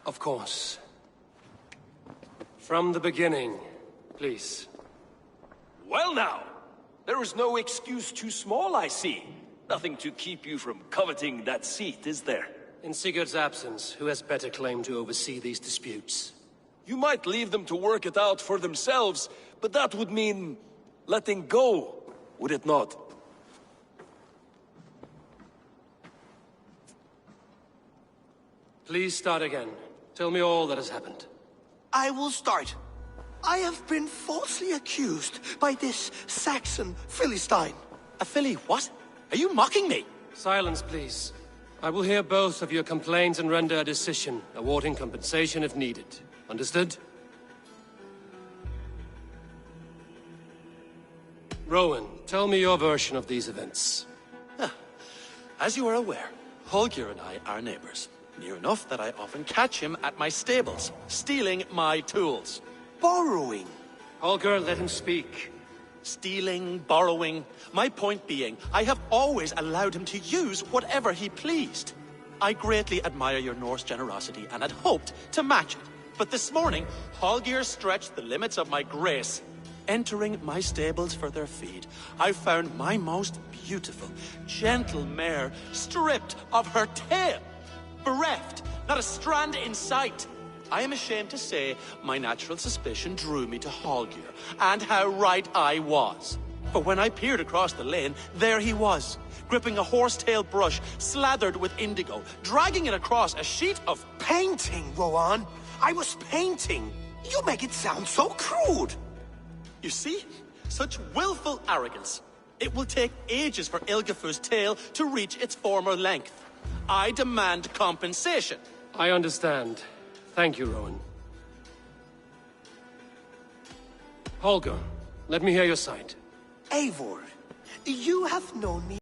Of course. From the beginning, please. Well now, there is no excuse too small, I see. Nothing to keep you from coveting that seat, is there? In Sigurd's absence, who has better claim to oversee these disputes? You might leave them to work it out for themselves, but that would mean letting go, would it not? Please start again. Tell me all that has happened. I will start. I have been falsely accused by this Saxon Philistine. A Philly what? Are you mocking me? Silence, please. I will hear both of your complaints and render a decision, awarding compensation if needed. Understood? Rowan, tell me your version of these events. As you are aware, Holger and I are neighbors. Near enough that I often catch him at my stables, stealing my tools. Borrowing. Holger, let him speak. Stealing, borrowing. My point being, I have always allowed him to use whatever he pleased. I greatly admire your Norse generosity and had hoped to match it. But this morning, Holger stretched the limits of my grace. Entering my stables for their feed, I found my most beautiful, gentle mare stripped of her tail. Bereft, not a strand in sight. I am ashamed to say my natural suspicion drew me to Holger, and how right I was. For when I peered across the lane, there he was, gripping a horsetail brush slathered with indigo, dragging it across a sheet of... Painting, Rowan. I was painting. You make it sound so crude. You see? Such willful arrogance. It will take ages for Ilgafur's tail to reach its former length. I demand compensation. I understand. Thank you, Rowan. Holger, let me hear your side. Eivor, you have known me.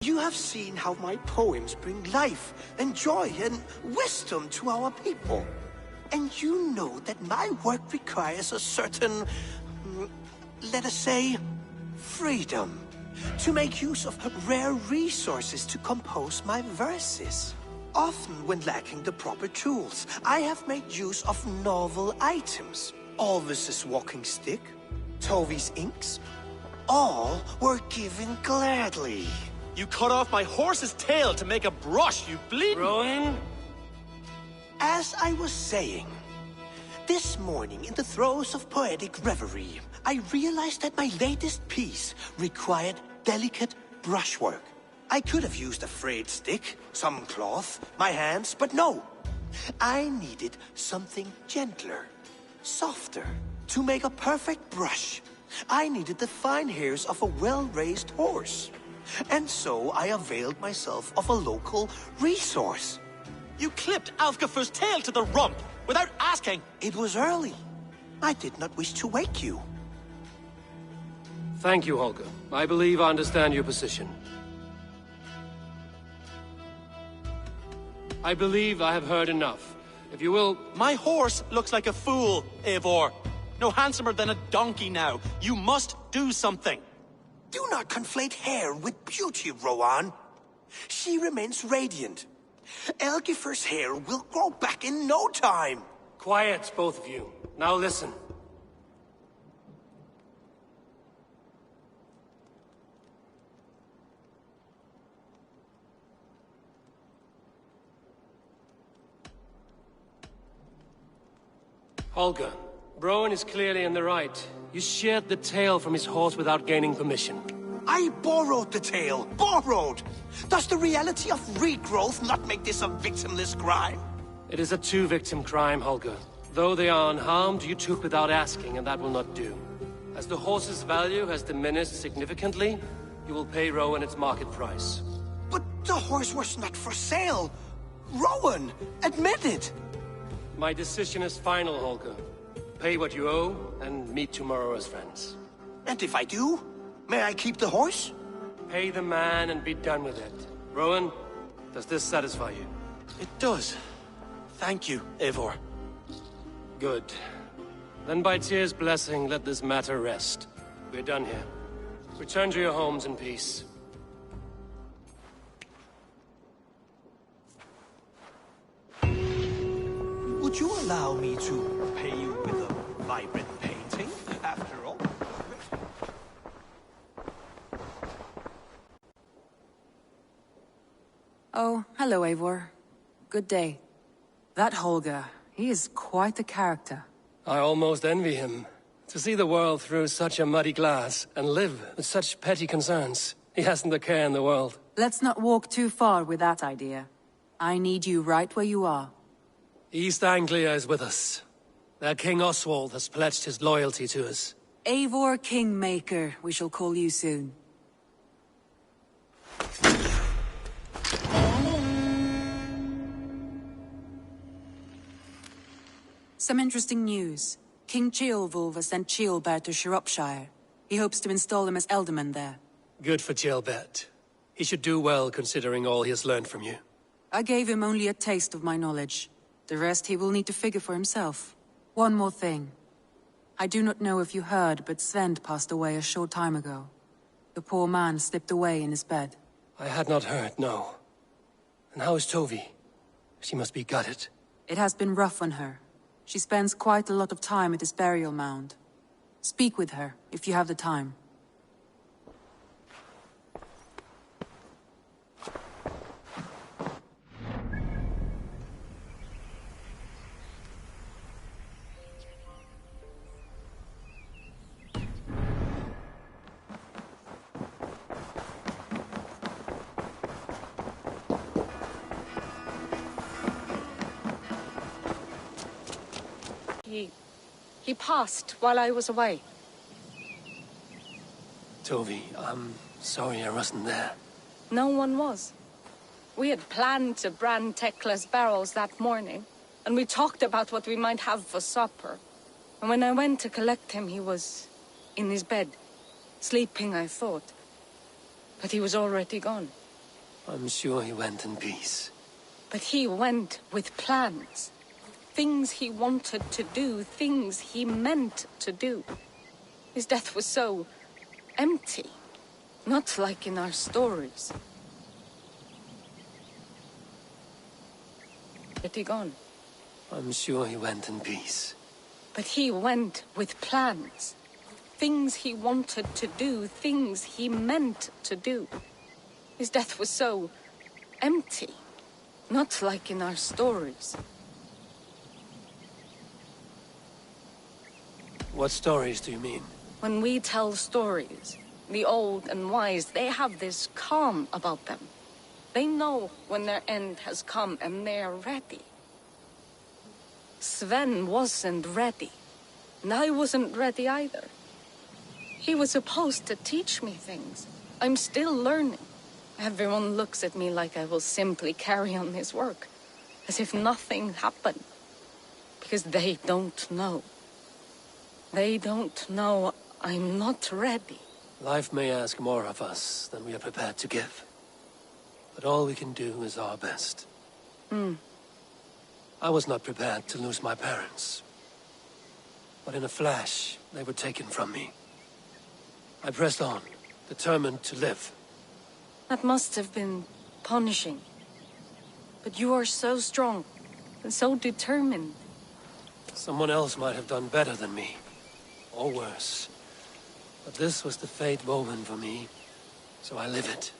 You have seen how my poems bring life and joy and wisdom to our people. And you know that my work requires a certain, let us say, freedom. To make use of rare resources to compose my verses. Often when lacking the proper tools, I have made use of novel items. Alvis's walking stick, Tovi's inks, all were given gladly. You cut off my horse's tail to make a brush, you bleeding... Rowan? As I was saying, this morning in the throes of poetic reverie, I realized that my latest piece required delicate brushwork. I could have used a frayed stick, some cloth, my hands, but no. I needed something gentler, softer. To make a perfect brush, I needed the fine hairs of a well-raised horse. And so I availed myself of a local resource. You clipped Alfgafur's tail to the rump without asking. It was early. I did not wish to wake you. Thank you, Holger. I believe I understand your position. I believe I have heard enough. If you will... My horse looks like a fool, Eivor. No handsomer than a donkey now. You must do something. Do not conflate hair with beauty, Rowan. She remains radiant. Elgifur's hair will grow back in no time. Quiet, both of you. Now listen. Holger, Rowan is clearly in the right. You sheared the tail from his horse without gaining permission. I borrowed the tail. Borrowed! Does the reality of regrowth not make this a victimless crime? It is a two-victim crime, Holger. Though they are unharmed, you took without asking, and that will not do. As the horse's value has diminished significantly, you will pay Rowan its market price. But the horse was not for sale. Rowan, admit it. My decision is final, Holger. Pay what you owe, and meet tomorrow as friends. And if I do, may I keep the horse? Pay the man and be done with it. Rowan, does this satisfy you? It does. Thank you, Eivor. Good. Then by Tyr's blessing, let this matter rest. We're done here. Return to your homes in peace. Would you allow me to pay you with a vibrant painting, after all? Oh, hello, Eivor. Good day. That Holger, he is quite a character. I almost envy him. To see the world through such a muddy glass, and live with such petty concerns. He hasn't a care in the world. Let's not walk too far with that idea. I need you right where you are. East Anglia is with us. Their King Oswald has pledged his loyalty to us. Eivor Kingmaker, we shall call you soon. Some interesting news. King Ceolwulf has sent Ceolbert to Shropshire. He hopes to install him as Elderman there. Good for Ceolbert. He should do well considering all he has learned from you. I gave him only a taste of my knowledge. The rest he will need to figure for himself. One more thing. I do not know if you heard, but Sven passed away a short time ago. The poor man slipped away in his bed. I had not heard, no. And how is Tovi? She must be gutted. It has been rough on her. She spends quite a lot of time at his burial mound. Speak with her, if you have the time. He passed while I was away. Tovi, I'm sorry I wasn't there. No one was. We had planned to brand Tekla's barrels that morning, and we talked about what we might have for supper. And when I went to collect him, he was in his bed, sleeping, I thought. But he was already gone. I'm sure he went in peace. But he went with plans. Things he wanted to do, things he meant to do. His death was so empty, not like in our stories. But he gone. I'm sure he went in peace. But he went with plans. Things he wanted to do, things he meant to do. His death was so empty, not like in our stories. What stories do you mean? When we tell stories, the old and wise, they have this calm about them. They know when their end has come and they are ready. Sven wasn't ready, and I wasn't ready either. He was supposed to teach me things. I'm still learning. Everyone looks at me like I will simply carry on his work, as if nothing happened, because they don't know. They don't know I'm not ready. Life may ask more of us than we are prepared to give. But all we can do is our best. I was not prepared to lose my parents. But in a flash, they were taken from me. I pressed on, determined to live. That must have been punishing. But you are so strong and so determined. Someone else might have done better than me. Or worse. But this was the fate woven for me, so I live it.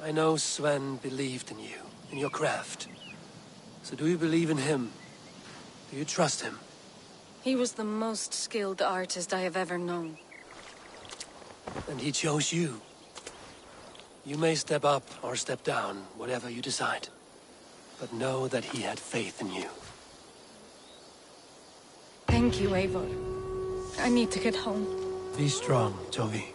I know Sven believed in you, in your craft. So do you believe in him? Do you trust him? He was the most skilled artist I have ever known. And he chose you. You may step up or step down, whatever you decide. But know that he had faith in you. Thank you, Eivor. I need to get home. Be strong, Tovi.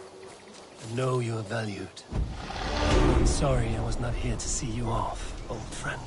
And know you are valued. I'm sorry I was not here to see you off, old friend.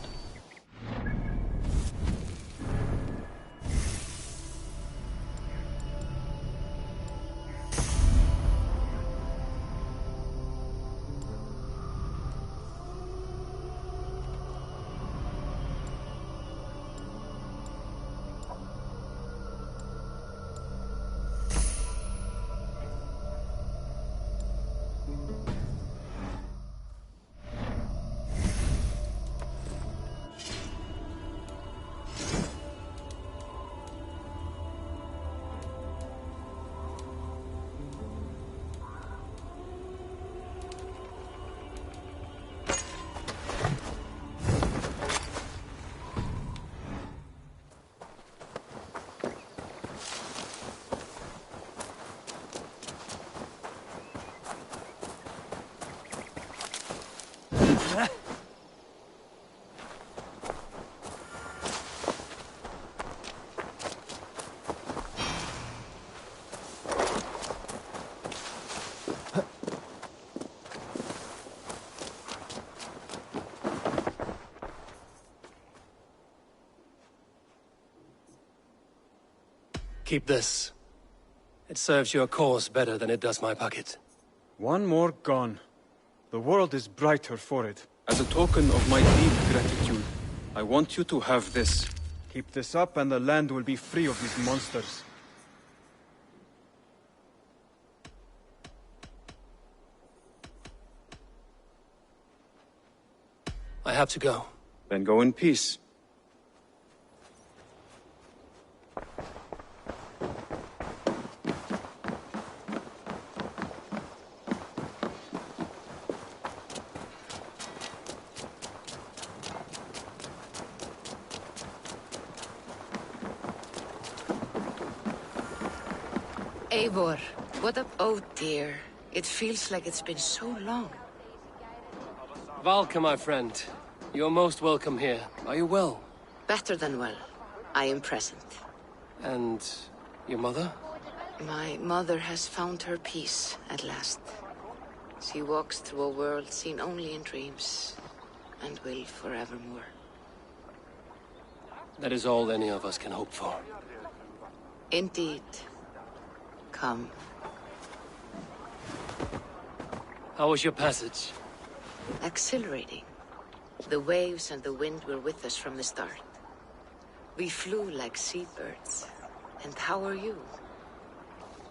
Keep this. It serves your cause better than it does my pocket. One more gone. The world is brighter for it. As a token of my deep gratitude, I want you to have this. Keep this up and the land will be free of these monsters. I have to go. Then go in peace. Eivor, what up? Oh dear. It feels like it's been so long. Valka, my friend. You're most welcome here. Are you well? Better than well. I am present. And your mother? My mother has found her peace at last. She walks through a world seen only in dreams, and will forevermore. That is all any of us can hope for. Indeed. Come. How was your passage? Exhilarating. The waves and the wind were with us from the start. We flew like seabirds. And how are you?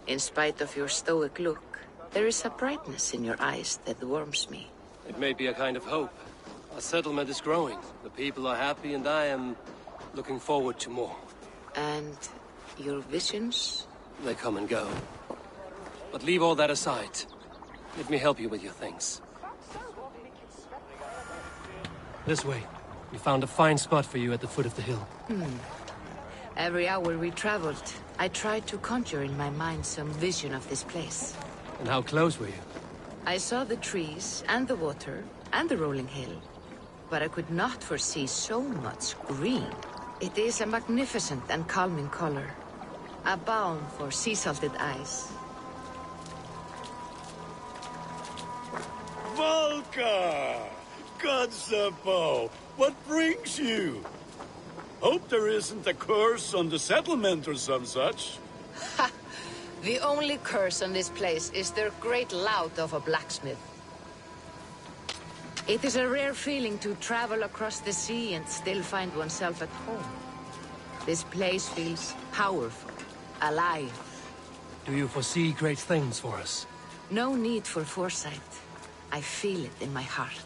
In spite of your stoic look, there is a brightness in your eyes that warms me. It may be a kind of hope. Our settlement is growing. The people are happy and I am looking forward to more. And your visions? They come and go. But leave all that aside. Let me help you with your things. This way. We found a fine spot for you at the foot of the hill. Every hour we traveled, I tried to conjure in my mind some vision of this place. And how close were you? I saw the trees, and the water, and the rolling hill. But I could not foresee so much green. It is a magnificent and calming color. A balm for sea-salted eyes. Valka! Godsapo! What brings you? Hope there isn't a curse on the settlement or some such. Ha! The only curse on this place is their great lout of a blacksmith. It is a rare feeling to travel across the sea and still find oneself at home. This place feels powerful, alive. Do you foresee great things for us? No need for foresight. I feel it in my heart.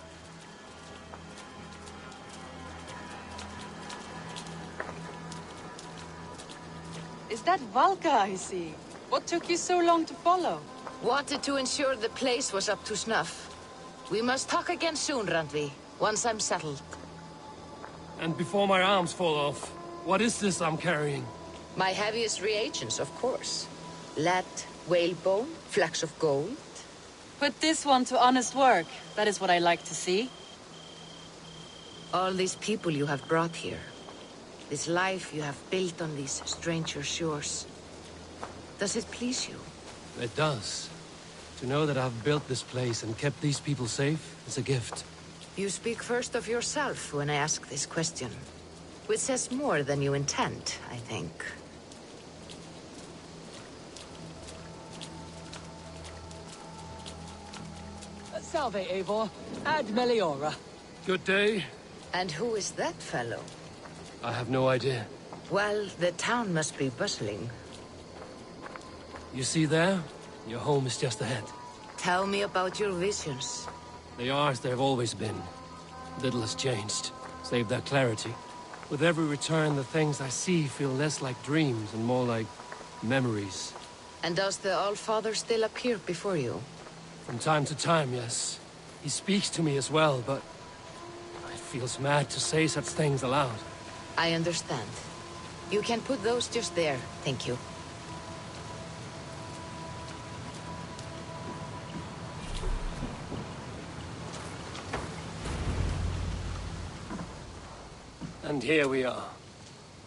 Is that Valka I see? What took you so long to follow? Wanted to ensure the place was up to snuff. We must talk again soon, Randvi, once I'm settled. And before my arms fall off, what is this I'm carrying? My heaviest reagents, of course. Lead, whalebone, flecks of gold. Put this one to honest work. That is what I like to see. All these people you have brought here. This life you have built on these stranger shores. Does it please you? It does. To know that I've built this place and kept these people safe is a gift. You speak first of yourself when I ask this question. Which says more than you intend, I think. Salve, Eivor. Ad Meliora. Good day. And who is that fellow? I have no idea. Well, the town must be bustling. You see there? Your home is just ahead. Tell me about your visions. They are as they've always been. Little has changed, save their clarity. With every return, the things I see feel less like dreams and more like memories. And does the All-Father still appear before you? From time to time, yes. He speaks to me as well, but it feels mad to say such things aloud. I understand. You can put those just there, thank you. And here we are.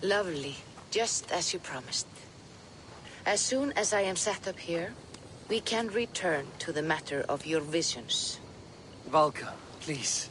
Lovely, just as you promised. As soon as I am set up here, we can return to the matter of your visions. Valka, please.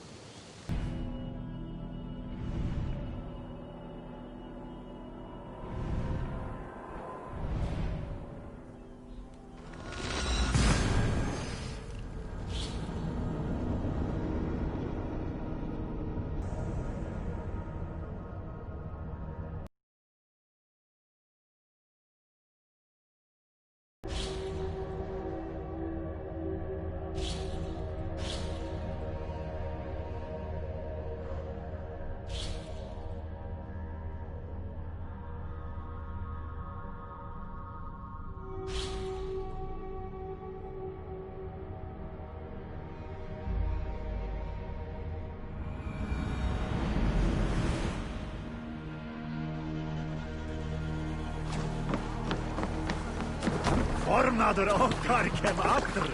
Fornader okkar kem aftur.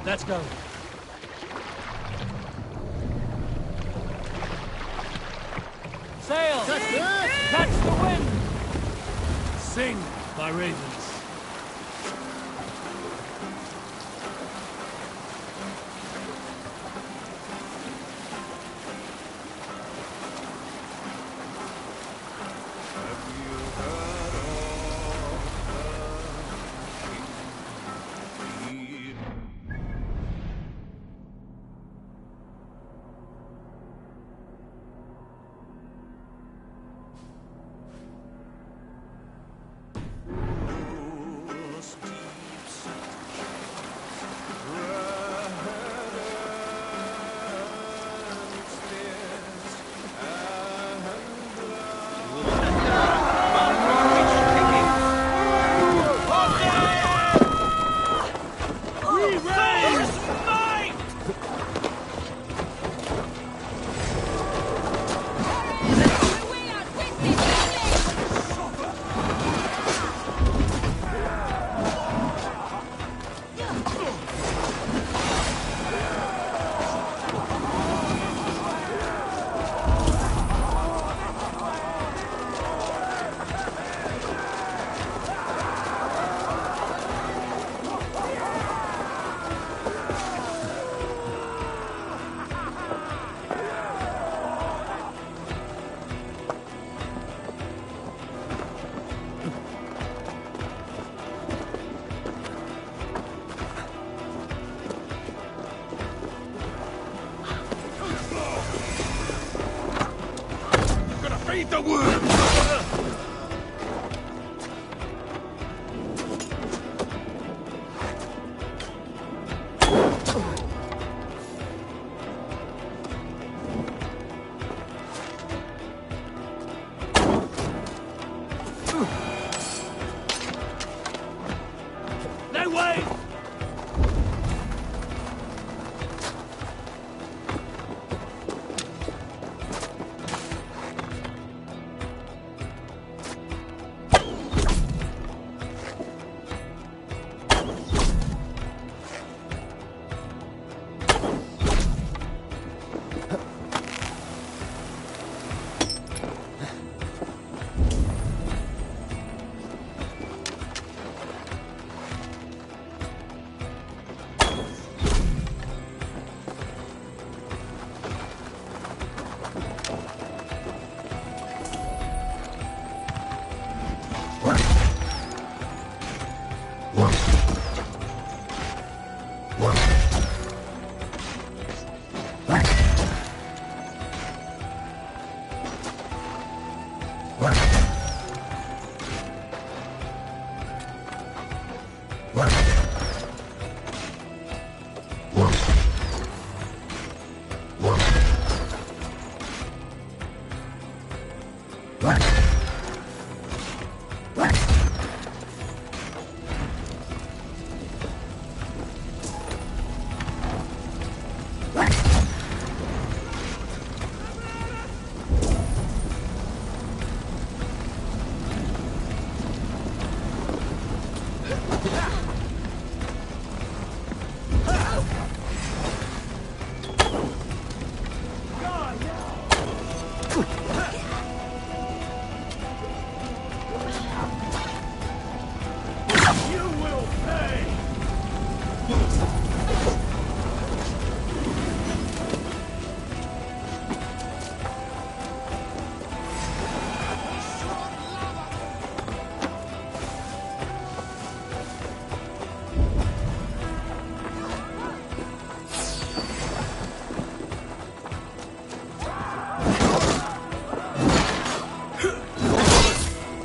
Let's go. Sail! Catch the wind! Sing, my ravens. Feed the worms! No way!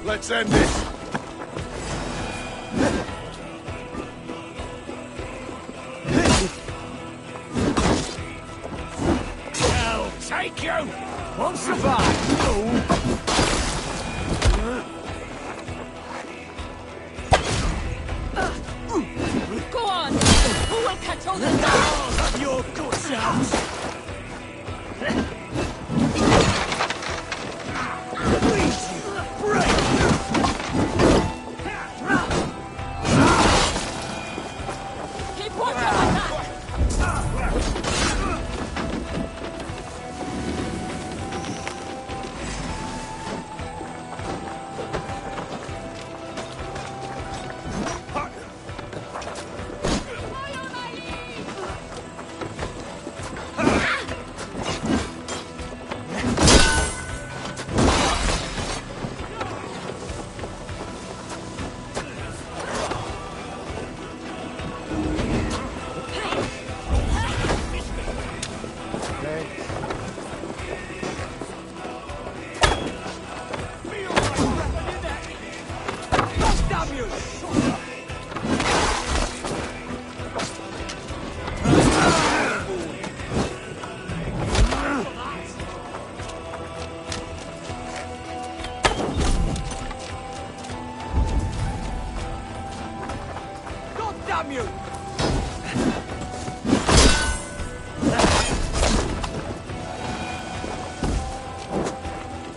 Let's end this. I'll take you! Won't survive! Go on! Who will catch all the dogs? Have your guts out! Keep working like that! Damn you!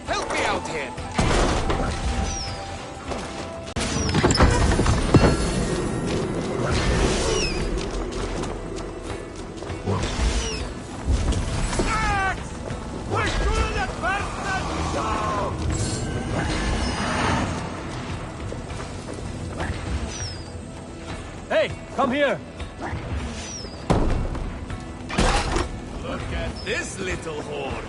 Help me out here! Hey, come here! Look at this little horde.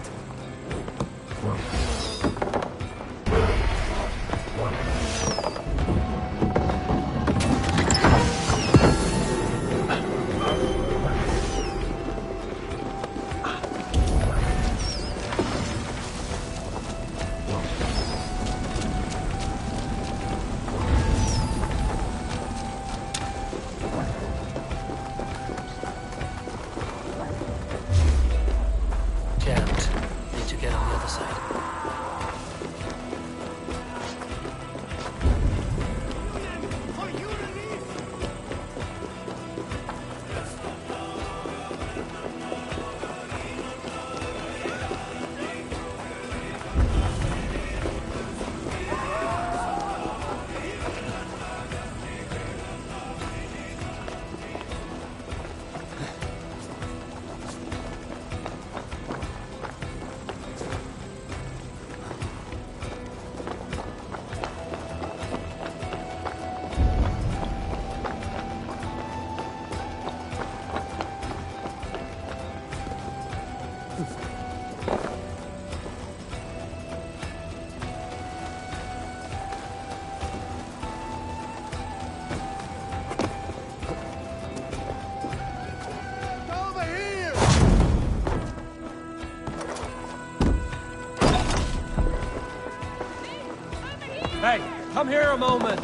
Need to get on the other side. Hey, come here a moment!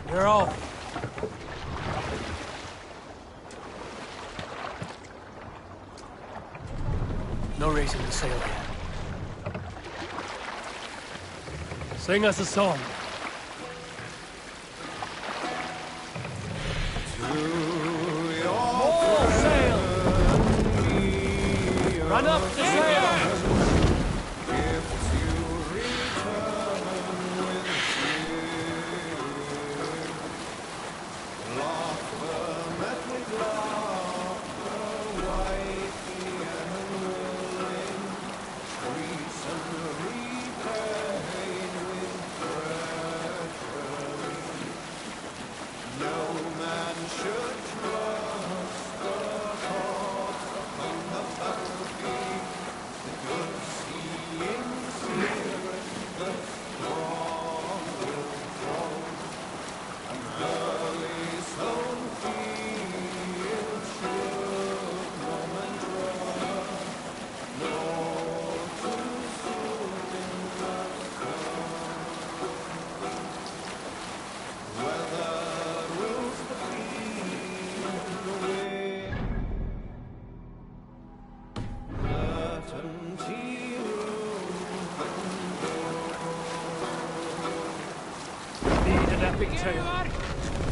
You're off. No reason to sail yet. Sing us a song. More sail! Run up to sail!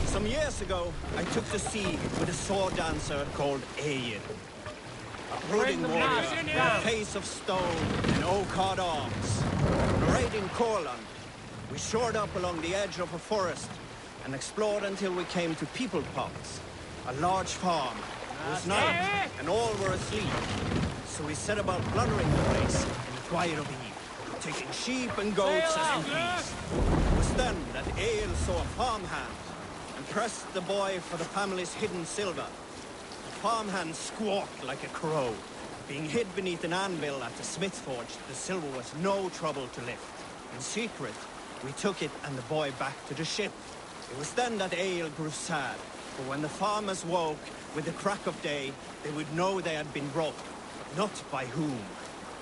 Some years ago, I took the sea with a sword dancer called Egil. A brooding warrior with a face of stone and oak-hard arms. On a raid in Courland, we shored up along the edge of a forest and explored until we came to People Pots, a large farm. It was night, and all were asleep. So we set about plundering the place in the quiet of eve, taking sheep and goats as we pleased. It was then that Egil saw a farmhand and pressed the boy for the family's hidden silver. The farmhand squawked like a crow. Being hid beneath an anvil at the smith's forge, the silver was no trouble to lift. In secret, we took it and the boy back to the ship. It was then that Egil grew sad, for when the farmers woke with the crack of day, they would know they had been robbed, but not by whom.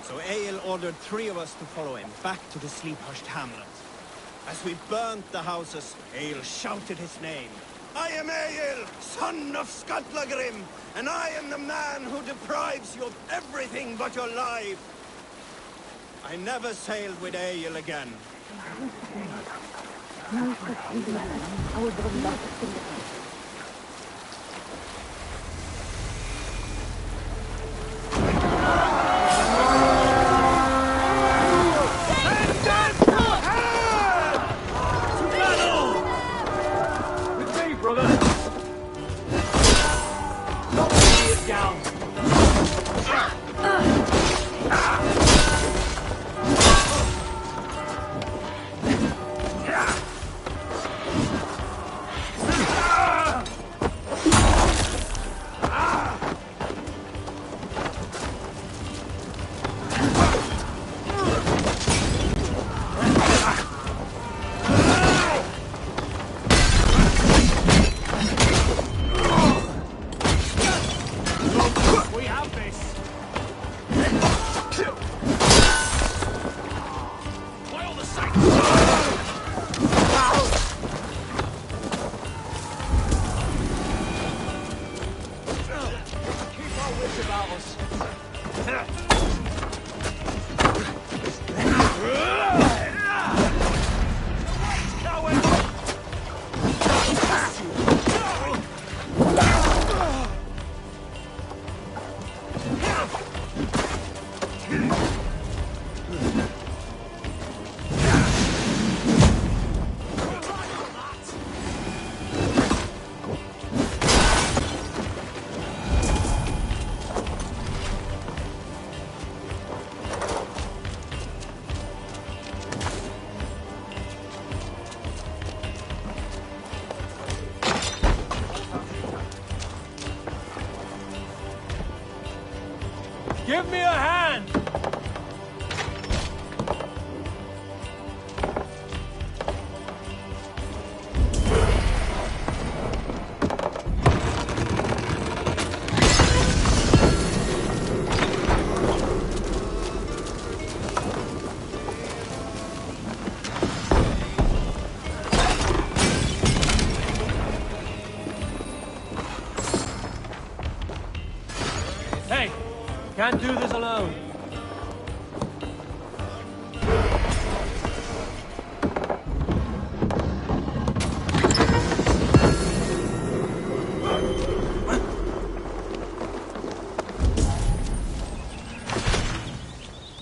So Egil ordered 3 of us to follow him back to the sleep-hushed hamlet. As we burnt the houses, Egil shouted his name. I am Egil, son of Skatlagrim, and I am the man who deprives you of everything but your life. I never sailed with Egil again. Give me a hand! Hey! Can't do this alone.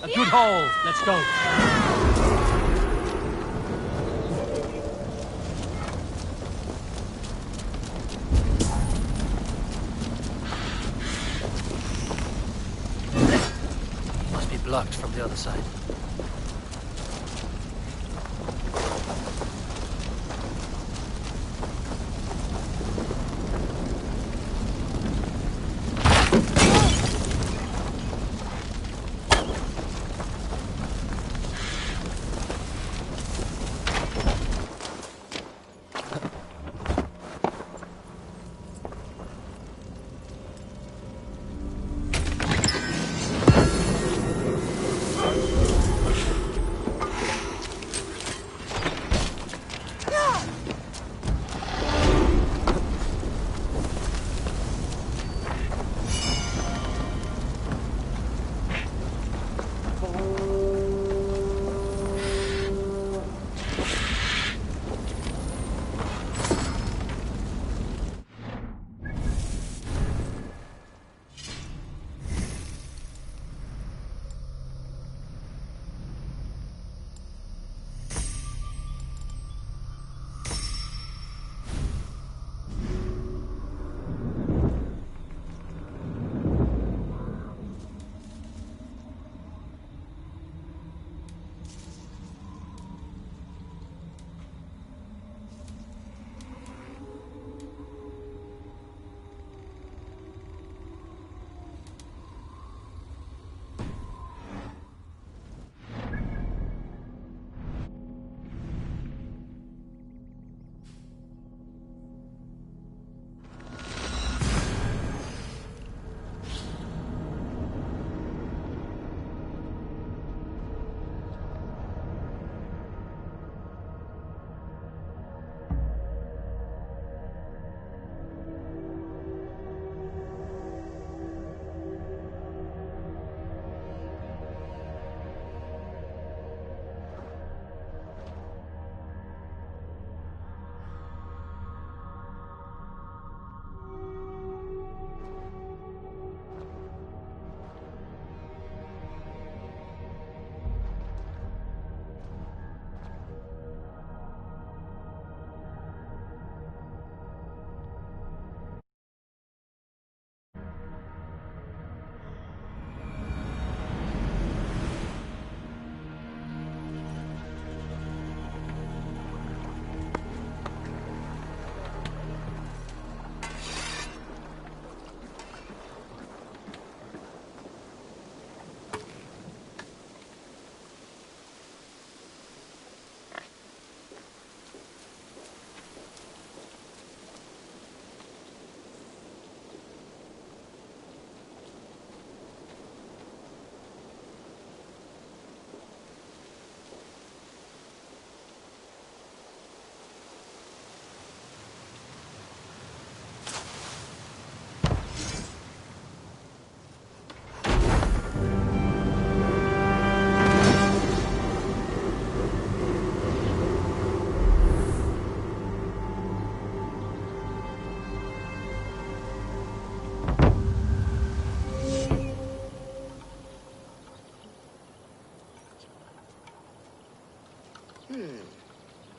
A good haul. Let's go. Must be blocked from the other side.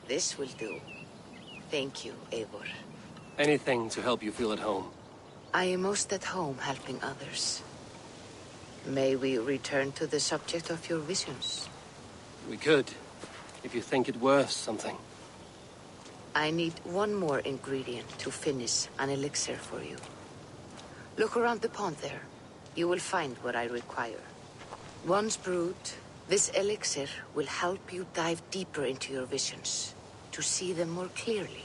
This will do. Thank you, Eivor. Anything to help you feel at home. I am most at home helping others. May we return to the subject of your visions? We could, if you think it worth something. I need one more ingredient to finish an elixir for you. Look around the pond there. You will find what I require. Once brewed, this elixir will help you dive deeper into your visions, to see them more clearly.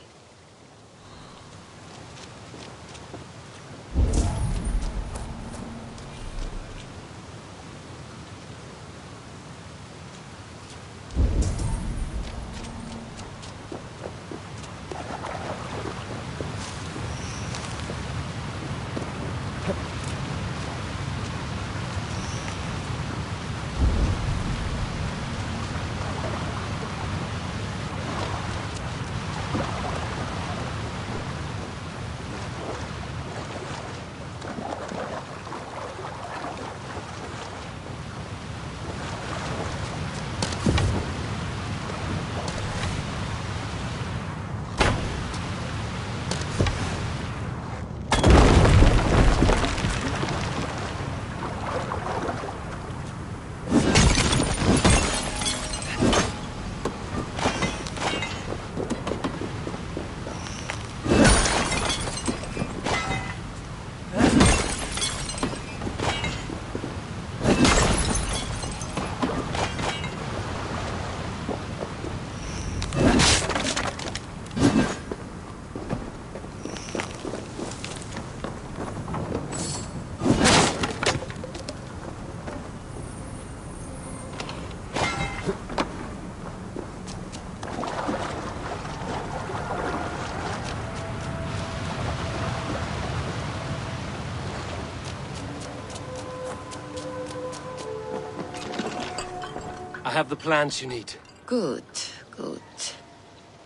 have the plants you need. Good, good.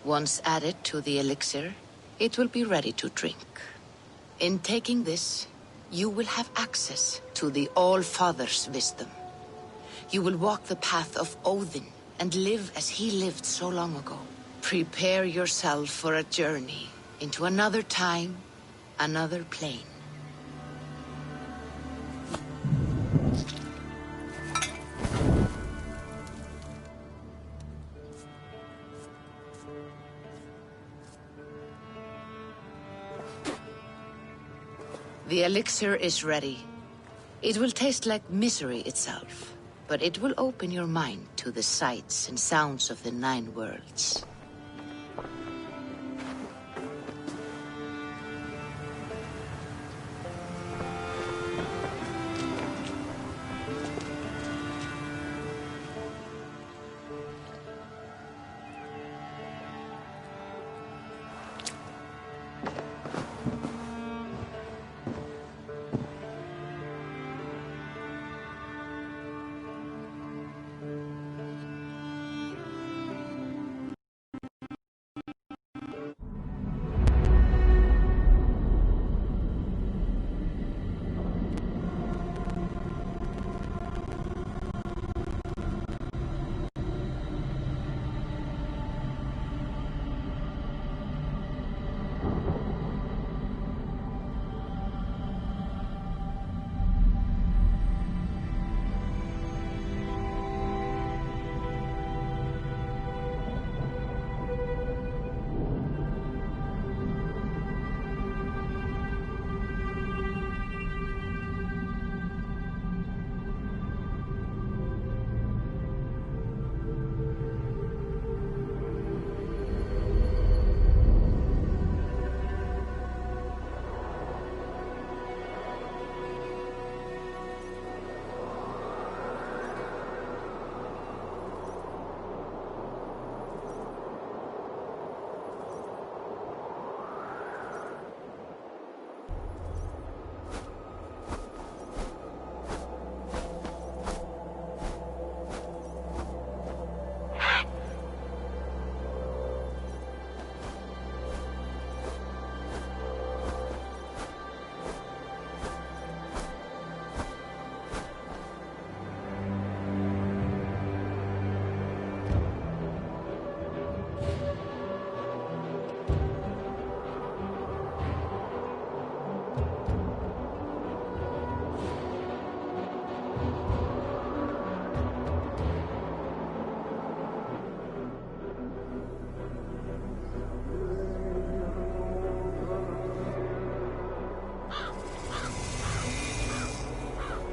Once added to the elixir, it will be ready to drink. In taking this, you will have access to the All-Father's wisdom. You will walk the path of Odin and live as he lived so long ago. Prepare yourself for a journey into another time, another plane. The elixir is ready. It will taste like misery itself, but it will open your mind to the sights and sounds of the 9 worlds.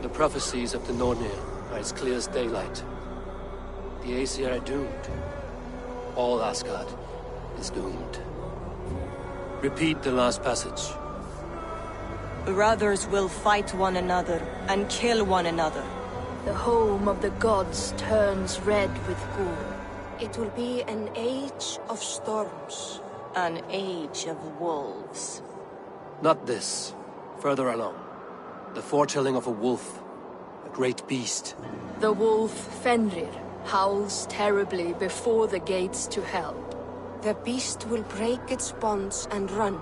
The prophecies of the Nornir are as clear as daylight. The Aesir are doomed. All Asgard is doomed. Repeat the last passage. Brothers will fight one another and kill one another. The home of the gods turns red with gore. It will be an age of storms. An age of wolves. Not this. Further along. The foretelling of a wolf. A great beast. The wolf Fenrir howls terribly before the gates to hell. The beast will break its bonds and run.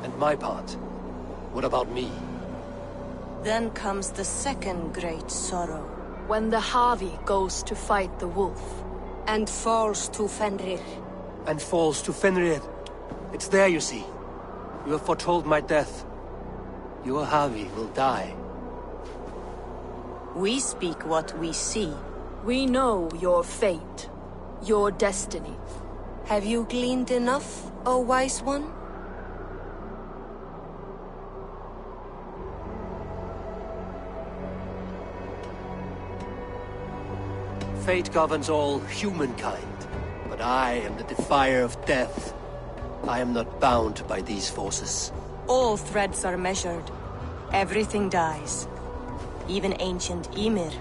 And my part? What about me? Then comes the second great sorrow. When the Havi goes to fight the wolf. And falls to Fenrir. And falls to Fenrir. It's there, you see. You have foretold my death. Your Havi will die. We speak what we see. We know your fate. Your destiny. Have you gleaned enough, O wise one? Fate governs all humankind, but I am the defier of death. I am not bound by these forces. All threads are measured. Everything dies. Even ancient Ymir,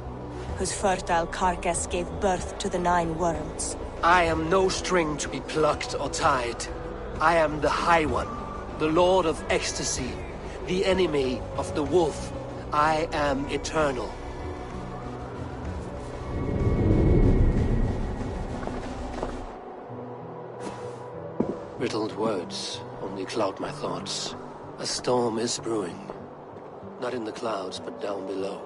whose fertile carcass gave birth to the 9 worlds. I am no string to be plucked or tied. I am the High One, the Lord of Ecstasy, the enemy of the wolf. I am eternal. Riddled words only cloud my thoughts. A storm is brewing. Not in the clouds, but down below.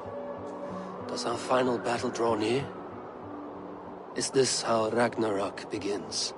Does our final battle draw near? Is this how Ragnarok begins?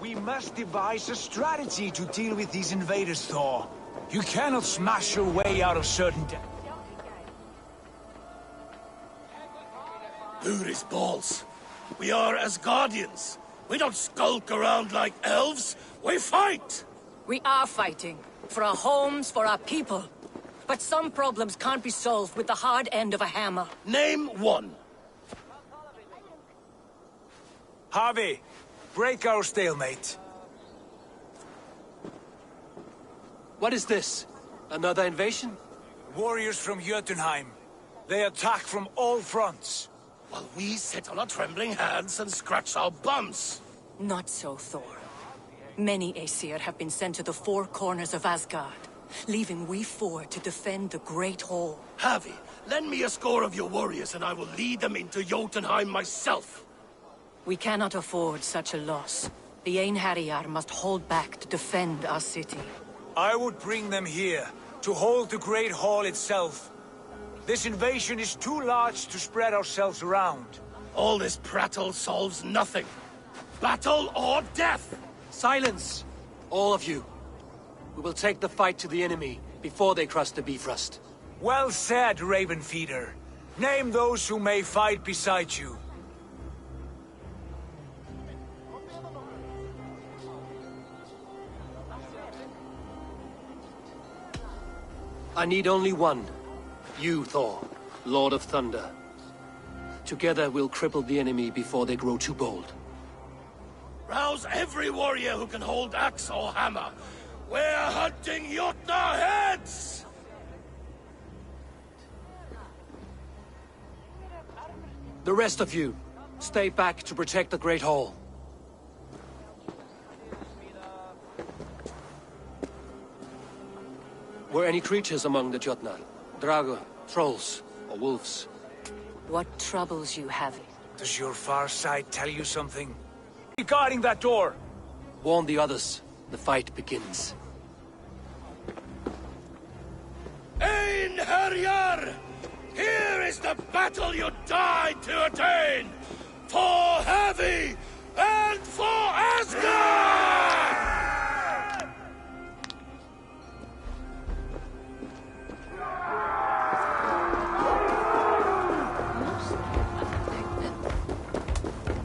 We must devise a strategy to deal with these invaders, Thor. You cannot smash your way out of certain Luris balls. We are Asgardians. We don't skulk around like elves. We fight! We are fighting. For our homes, for our people. But some problems can't be solved with the hard end of a hammer. Name one. Harvey, break our stalemate. What is this? Another invasion? Warriors from Jotunheim. They attack from all fronts. While we sit on our trembling hands and scratch our bums. Not so, Thor. Many Aesir have been sent to the four corners of Asgard, leaving we four to defend the Great Hall. Harvey, lend me a score of your warriors and I will lead them into Jotunheim myself. We cannot afford such a loss. The Einherjar must hold back to defend our city. I would bring them here, to hold the Great Hall itself. This invasion is too large to spread ourselves around. All this prattle solves nothing. Battle or death! Silence! All of you. We will take the fight to the enemy before they cross the Bifrost. Well said, Ravenfeeder. Name those who may fight beside you. I need only one. You, Thor, Lord of Thunder. Together we'll cripple the enemy before they grow too bold. Rouse every warrior who can hold axe or hammer. We're hunting Jotnar heads! The rest of you, stay back to protect the Great Hall. Were any creatures among the Jotnar? Drago, trolls, or wolves? What troubles you, Harvey? Does your far side tell you something? Guarding that door! Warn the others. The fight begins. Einherjar! Here is the battle you died to attain! For Harvey and for Asgard!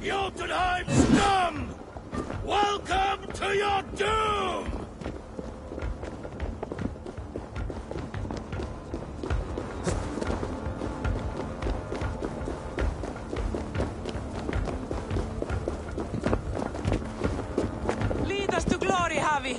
Jotunheim scum! Welcome to your doom! Lead us to glory, Harvey!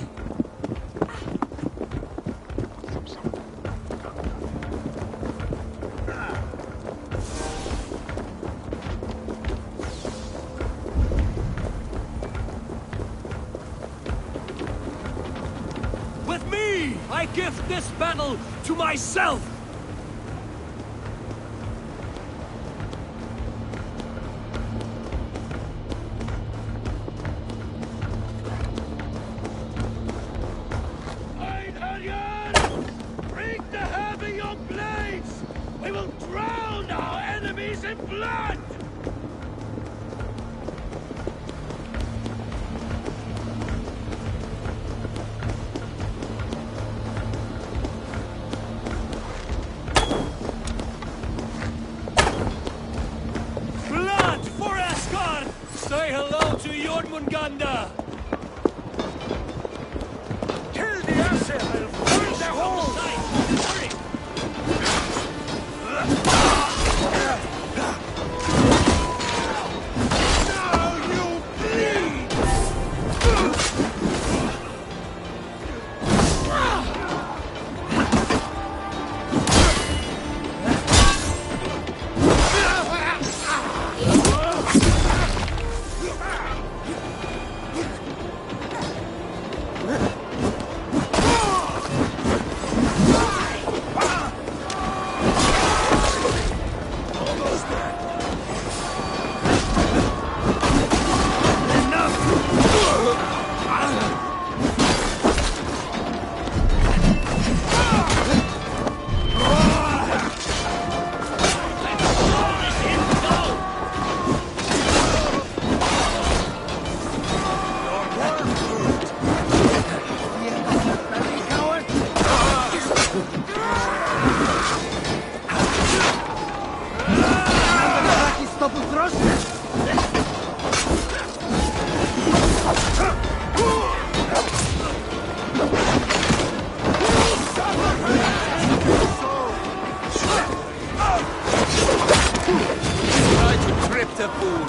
I give this battle to myself! Einherjar! Bring the Harvey your blades! We will drown our enemies in blood! Say hello to Jormungandr! Kill the Aesir! Burn their holes! Hurry! Now you bleed! double thrust! Try to trip the fool.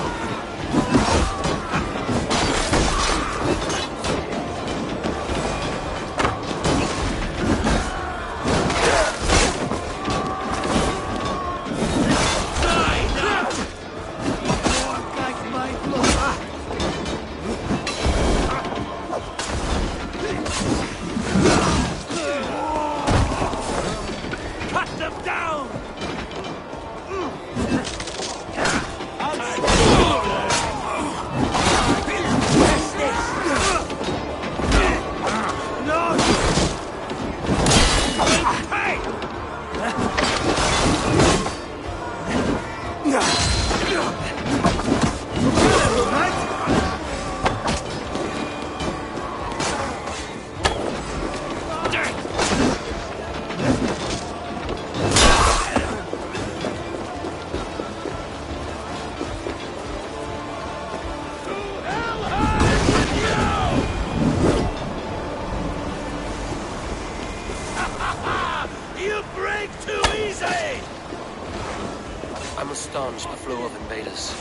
You break too easy! I must staunch the flow of invaders.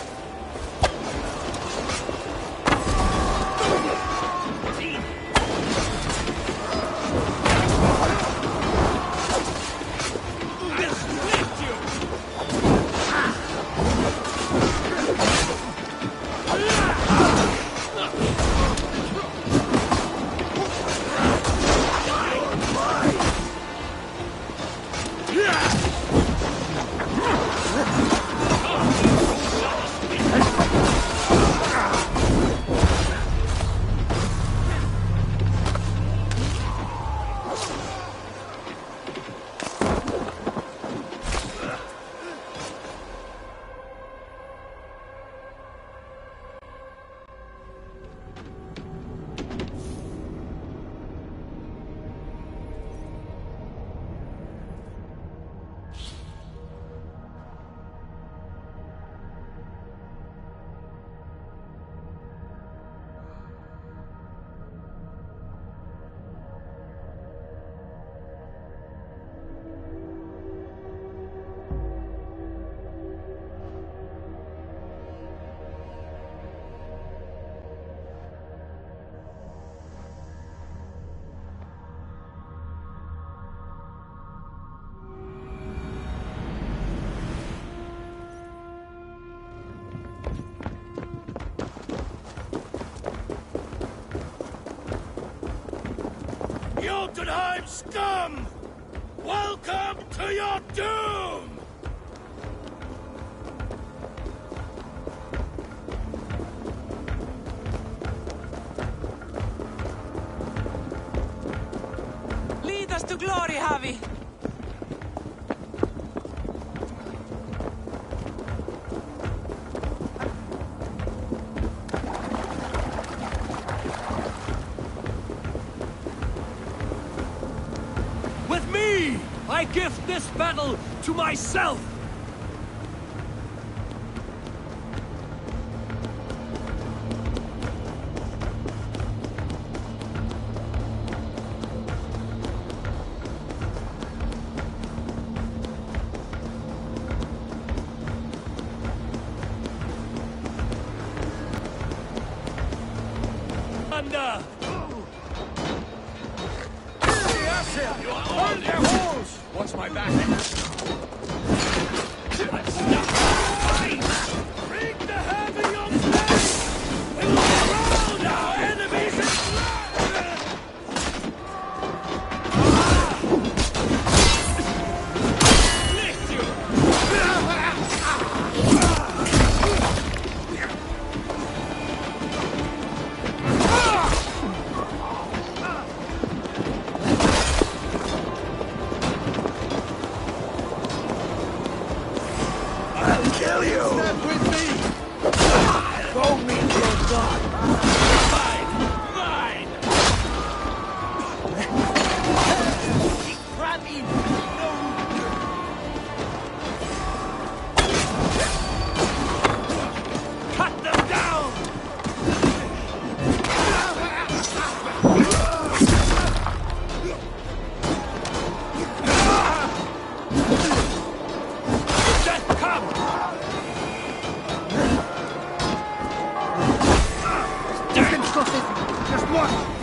Jotunheim scum! Welcome to your doom! Lead us to glory, Javi! With me, I gift this battle to myself! Thunder! You are all their holes! Watch my back. Bring the heavy on stage! We will drown our enemies in blood! Lift you! Kill you! Step with me! Go meet your god! Mine! Mine! Grab him! No! Just one!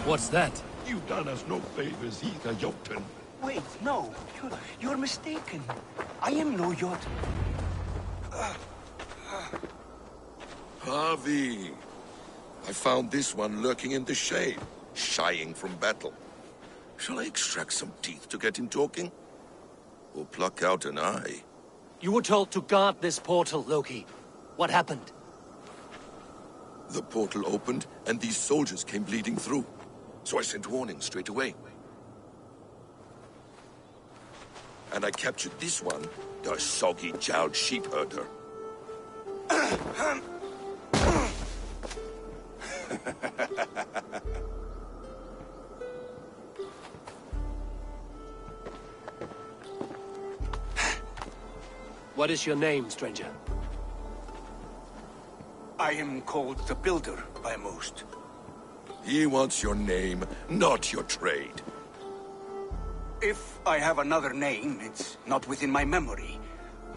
What's that? You've done us no favors either, Jotun. Wait, no. You're mistaken. I am no Jotun. Harvey! I found this one lurking in the shade, shying from battle. Shall I extract some teeth to get him talking? Or pluck out an eye? You were told to guard this portal, Loki. What happened? The portal opened, and these soldiers came bleeding through. So I sent warning straight away. And I captured this one, the soggy-jowled sheep herder. What is your name, stranger? I am called the Builder by most. He wants your name, not your trade. If I have another name, it's not within my memory.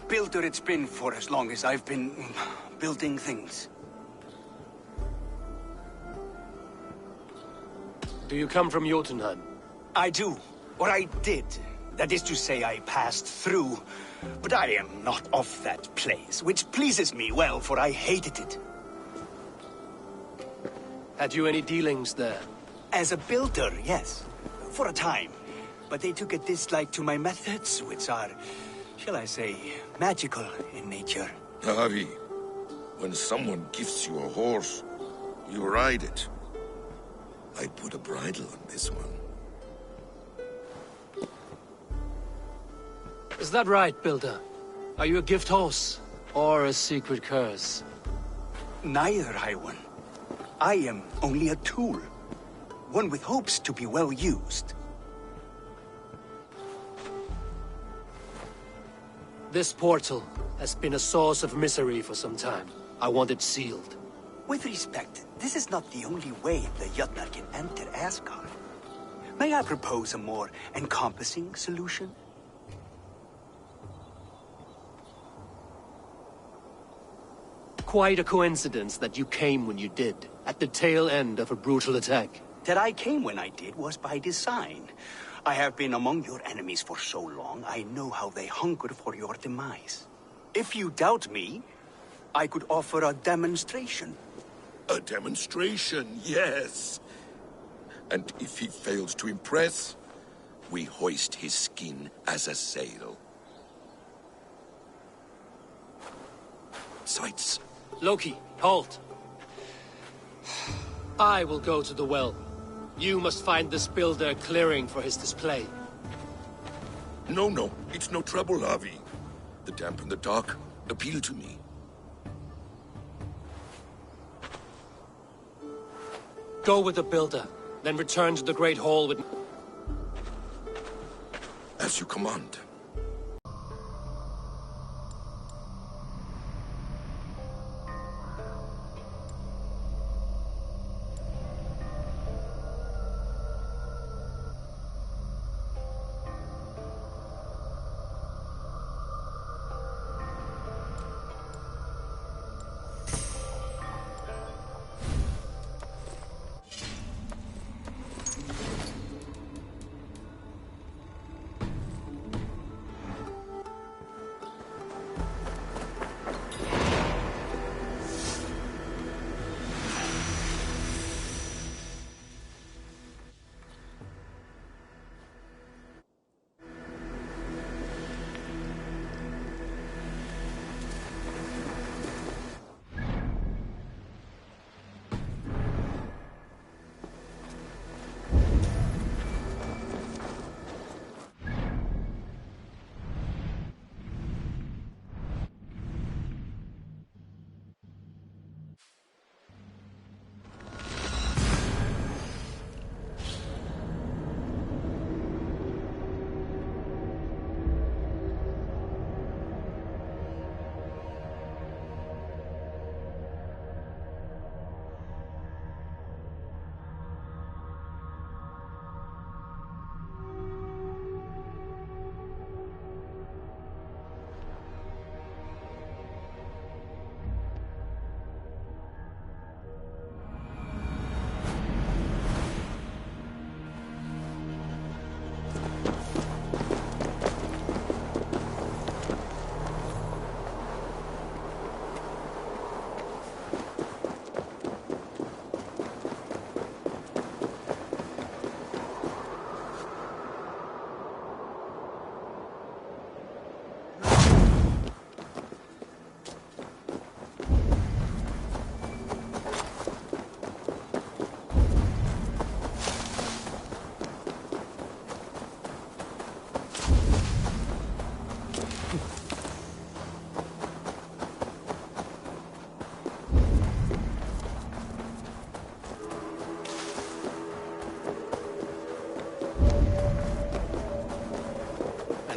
Builder it's been for as long as I've been building things. Do you come from Jotunheim? I do. Or I did. That is to say, I passed through. But I am not of that place, which pleases me well, for I hated it. Had you any dealings there? As a builder, yes. For a time. But they took a dislike to my methods, which are, shall I say, magical in nature. Harvey, when someone gifts you a horse, you ride it. I put a bridle on this one. Is that right, Builder? Are you a gift horse? Or a secret curse? Neither, High One. I am only a tool. One with hopes to be well used. This portal has been a source of misery for some time. I want it sealed. With respect, this is not the only way the Jötnar can enter Asgard. May I propose a more encompassing solution? Quite a coincidence that you came when you did, at the tail end of a brutal attack. That I came when I did was by design. I have been among your enemies for so long, I know how they hunger for your demise. If you doubt me, I could offer a demonstration. A demonstration, yes. And if he fails to impress, we hoist his skin as a sail. Sights. Loki, halt! I will go to the well. You must find this builder clearing for his display. No, it's no trouble, Harvey. The damp and the dark appeal to me. Go with the Builder, then return to the Great Hall with... As you command.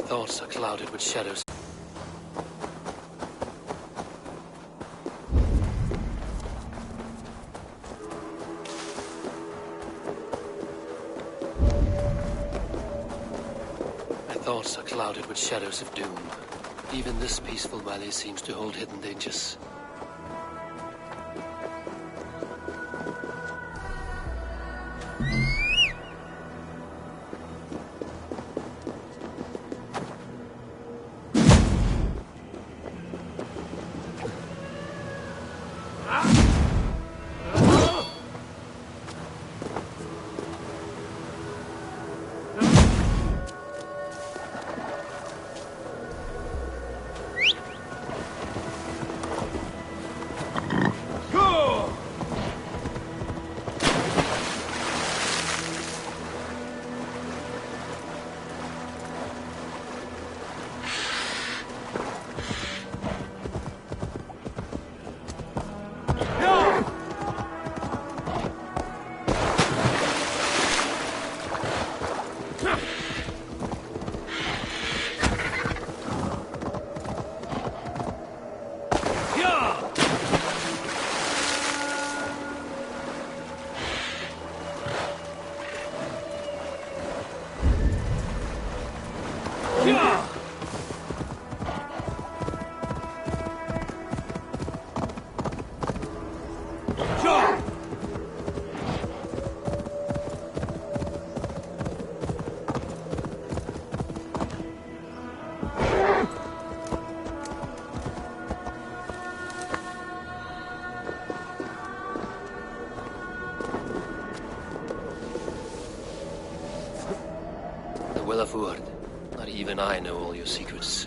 Thoughts are clouded with shadows. My thoughts are clouded with shadows of doom. Even this peaceful valley seems to hold hidden dangers. Not even I know all your secrets.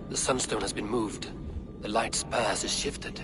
The sunstone has been moved. The light's path is shifted.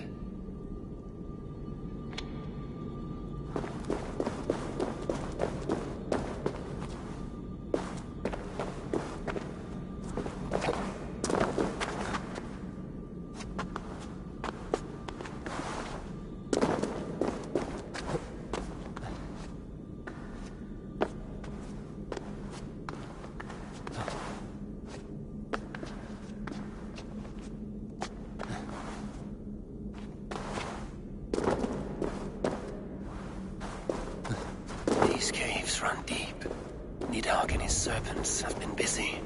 waters run deep. Nidhogg and his serpents have been busy.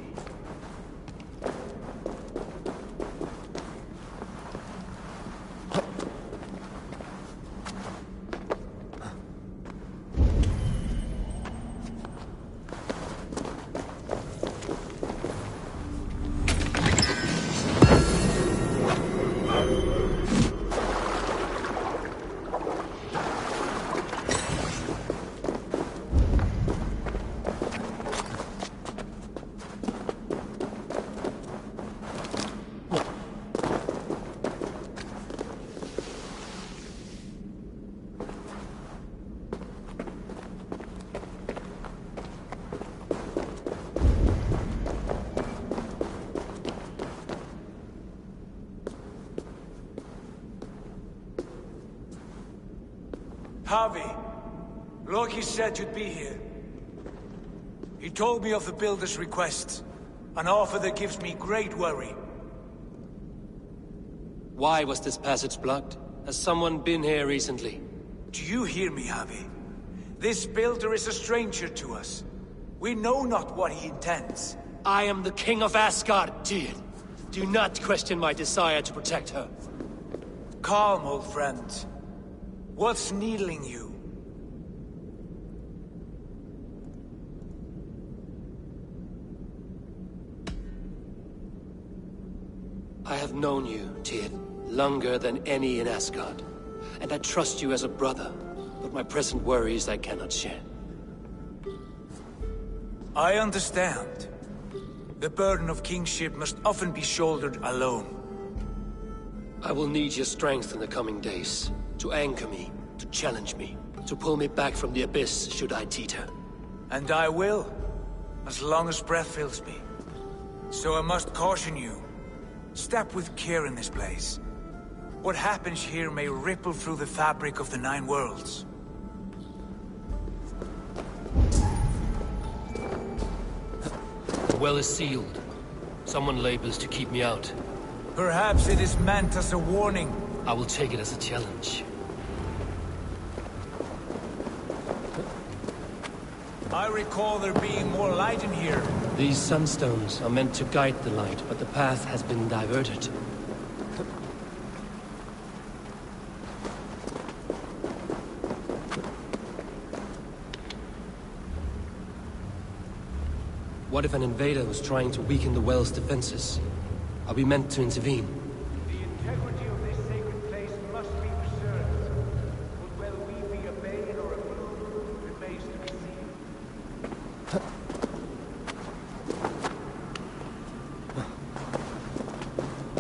Harvey, Loki said you'd be here. He told me of the Builder's request, an offer that gives me great worry. Why was this passage blocked? Has someone been here recently? Do you hear me, Harvey? This Builder is a stranger to us. We know not what he intends. I am the King of Asgard, Tyr. Do not question my desire to protect her. Calm, old friend. What's needling you? I have known you, Tyr, longer than any in Asgard. And I trust you as a brother, but my present worries I cannot share. I understand. The burden of kingship must often be shouldered alone. I will need your strength in the coming days. To anchor me, to challenge me, to pull me back from the abyss should I teeter. And I will, as long as breath fills me. So I must caution you. Step with care in this place. What happens here may ripple through the fabric of the Nine Worlds. The well is sealed. Someone labors to keep me out. Perhaps it is meant as a warning. I will take it as a challenge. I recall there being more light in here. These sunstones are meant to guide the light, but the path has been diverted. What if an invader was trying to weaken the well's defenses? Are we meant to intervene? The integrity of this sacred place must be preserved. But whether we be a bane or a boon remains to be seen.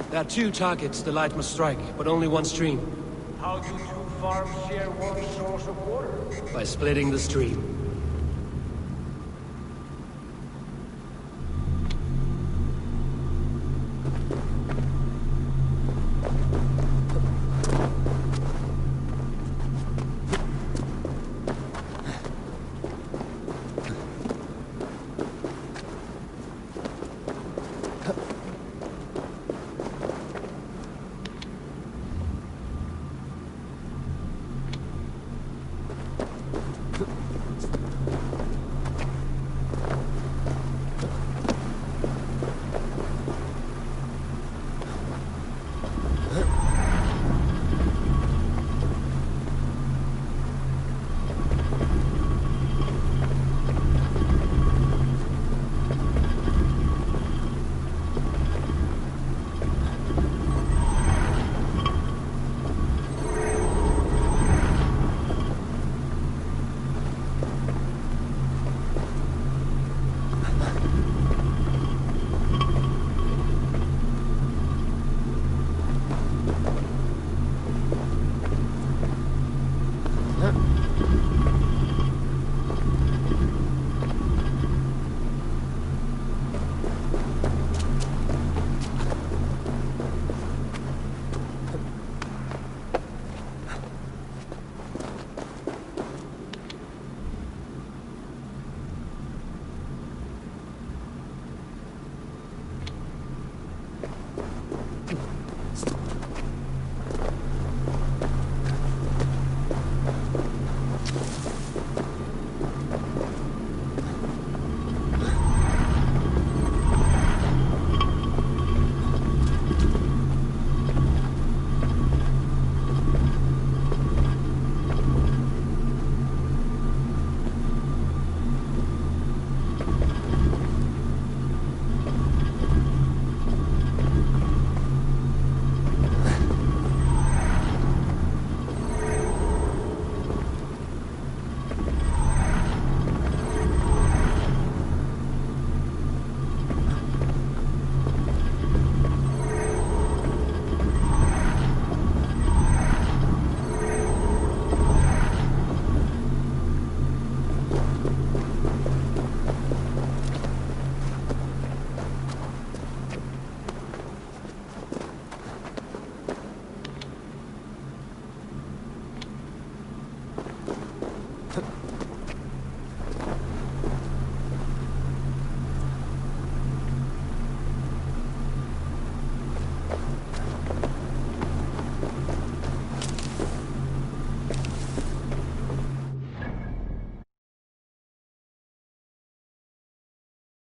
There are two targets the light must strike, but only one stream. How do two farms share one source of water? By splitting the stream.